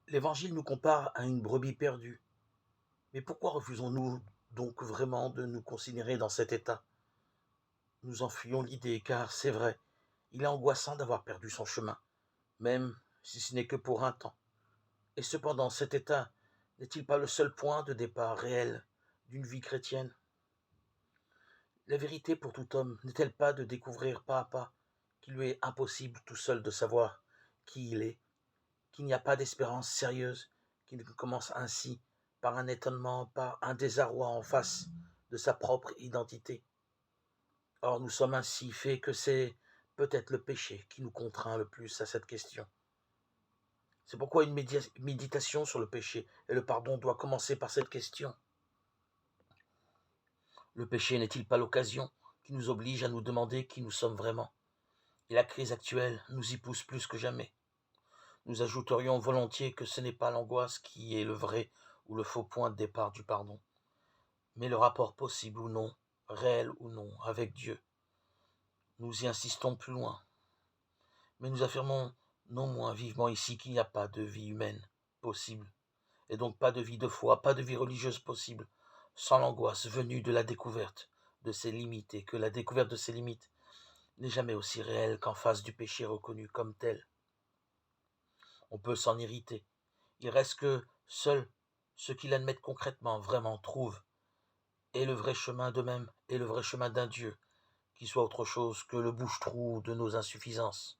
L'Évangile nous compare à une brebis perdue. Mais pourquoi refusons-nous donc vraiment de nous considérer dans cet état? Nous en fuyons l'idée, car c'est vrai, il est angoissant d'avoir perdu son chemin, même si ce n'est que pour un temps. Et cependant, cet état n'est-il pas le seul point de départ réel d'une vie chrétienne? La vérité pour tout homme n'est-elle pas de découvrir pas à pas qu'il lui est impossible tout seul de savoir qui il est, qu'il n'y a pas d'espérance sérieuse qui ne commence ainsi par un étonnement, par un désarroi en face de sa propre identité? Or, nous sommes ainsi faits que c'est peut-être le péché qui nous contraint le plus à cette question. C'est pourquoi une méditation sur le péché et le pardon doit commencer par cette question. Le péché n'est-il pas l'occasion qui nous oblige à nous demander qui nous sommes vraiment? Et la crise actuelle nous y pousse plus que jamais. Nous ajouterions volontiers que ce n'est pas l'angoisse qui est le vrai ou le faux point de départ du pardon, mais le rapport possible ou non, réel ou non, avec Dieu. Nous y insistons plus loin, mais nous affirmons non moins vivement ici qu'il n'y a pas de vie humaine possible, et donc pas de vie de foi, pas de vie religieuse possible, sans l'angoisse venue de la découverte de ses limites, et que la découverte de ses limites n'est jamais aussi réelle qu'en face du péché reconnu comme tel. On peut s'en irriter. Il reste que seuls ceux qui l'admettent concrètement, vraiment, trouvent, et le vrai chemin d'eux-mêmes, et le vrai chemin d'un Dieu, qui soit autre chose que le bouche-trou de nos insuffisances.